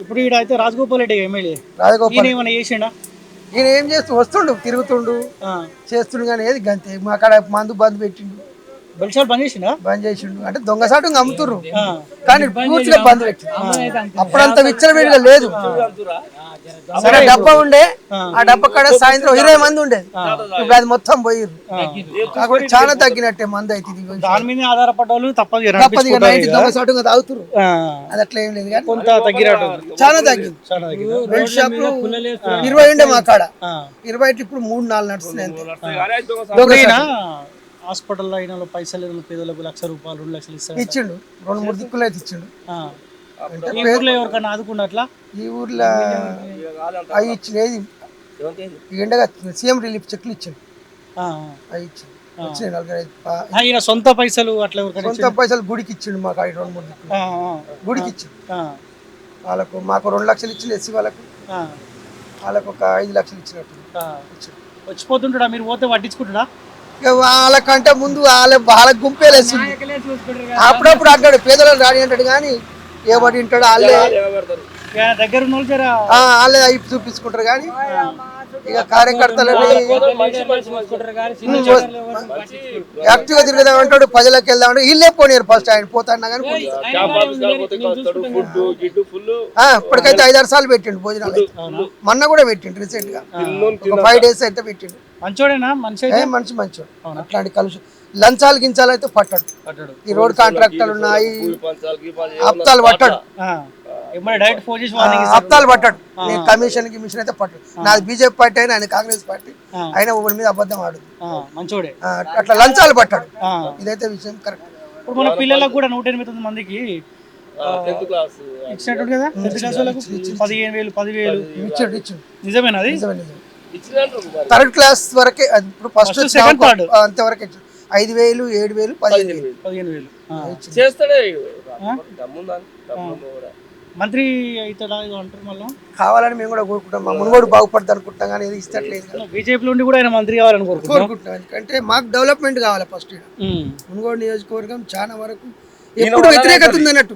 ఇప్పుడు ఈడ అయితే రాజగోపాల్ రెడ్డి ఎమ్మెల్యే రాజగోపాల్ ఏమైనా చేసిండా? ఈయన ఏం చేస్తూ వస్తుండు తిరుగుతుండు చేస్తుండు కానీ ఏది గంతే మా కాడ మందు బంద్ పెట్టిండు బెల్షాప్ బంద్ చేసిండా? బంద్ చేసిండు అంటే దొంగసాటు అమ్ముతుర్రు కానీ పూర్తిగా బంద్ పెట్టిండు. అప్పుడంత విచ్చలవిడిగా లేదు. సరే డబ్బా ఉండే ఆ డబ్బా కాడ సాయంత్రం 20 మంది ఉండేది. ఇప్పుడు అది మొత్తం పోయిర్రు కాబట్టి చాలా తగ్గినట్టే మంది అయితే దాని మీద ఆధారపడ్డ వాళ్ళు తప్పదు నైట్ దొంగసాటుగా తాగుతురు. అది అట్లా ఏం లేదు కానీ కొంత తగ్గినట్టు చాలా తగ్గింది. బెల్ట్ షాపులు 20 ఉండే మా కాడ 20 ఇప్పుడు 3-4 నడుస్తున్నాయి అంతే. హాస్పిటల్లో అయిన పైసలు పేదలకు ₹1,00,000 2 లక్షలు ఇస్తాడు ఇచ్చిండు. 2-3 దిక్కులు అయితే ఇచ్చిండు. ఈ ఊర్లో ఎవరికైనా ఆదుకున్నట్లా? ఈ ఊర్లో అవి ఇచ్చింది ఎండగా సీఎం రిలీఫ్ చెక్లు ఇచ్చిండు. అవి ఇచ్చిండు వచ్చినాయి 4-5. సొంత పైసలు అట్లా సొంత పైసలు గుడికి ఇచ్చిండు. మాకు 2-3 దిక్కులు గుడికి ఇచ్చిండు. వాళ్ళకు మాకు 2 లక్షలు ఇచ్చిండు. ఎస్సీ వాళ్ళకు వాళ్ళకు ఒక 5 లక్షలు ఇచ్చినట్టు ఇచ్చిండు. వచ్చిపోతుంటాడా? మీరు పోతే పట్టించుకుంటాడా? వాళ్ళకంటే ముందు వాళ్ళకి గుంపేలేస్తుంది. అప్పుడప్పుడు అంటాడు పేదలను రాని అంటాడు కానీ ఏబడి ఉంటాడు వాళ్ళే దగ్గర వాళ్ళే అయిపు చూపించుకుంటారు కానీ ఇక కార్యకర్తలని యాక్టివ్గా తిరుగుదాం అంటాడు. ప్రజలకు వెళ్దాం అంటే వీళ్ళే పోనీరు ఫస్ట్ ఆయన పోతాడినా కానీ ఇప్పటికైతే 5-6 సార్లు పెట్టిండు భోజనాలు. మొన్న కూడా పెట్టిండు రీసెంట్ గా 5 days అయితే పెట్టిండు. మంచోడేనా? మనిషి మంచోడు. అట్లాంటి కలుషం లంచాలు గించాలు అయితే పట్టాడు. ఈ రోడ్ కాంట్రాక్టర్లు ఉన్నాయి హప్తాలు పట్టాడు. హప్తాలు పట్టాడు. కమిషన్ అయితే పట్టాడు. నాది బీజేపీ పార్టీ అయినా ఆయన కాంగ్రెస్ పార్టీ అయినా ఒకరి మీద అబద్ధం ఆడు మంచోడే. అట్లా లంచాలు పట్టాడు. ఇదైతే విషయం కరెక్ట్. ఇప్పుడు మన పిల్లలకు కూడా 189 మందికి ఇచ్చినట్టు కదా 15,000 ఇచ్చాడు. నిజమేనా? అది థర్డ్ క్లాస్ వరకే. ఇప్పుడు ఫస్ట్ సెకండ్ థర్డ్ అంతవరకే 5,000 7,000 15,000 చేస్తాడే. మంత్రి అవుతాడా అంటారు మళ్ళీ. కావాలని మేము కూడా కోరుకుంటాం. మా మునుగోడు బాగుపడతా అనుకుంటాం కానీ ఇది ఇస్తట్లేదు. బీజేపీ నుండి కూడా ఆయన మంత్రి కావాలని కోరుకుంటాం. ఎందుకంటే మాకు డెవలప్మెంట్ కావాలి. ఫస్ట్ మునుగోడు నియోజకవర్గం చాలా వరకు ఎప్పుడు వ్యతిరేకత ఉంది అన్నట్టు.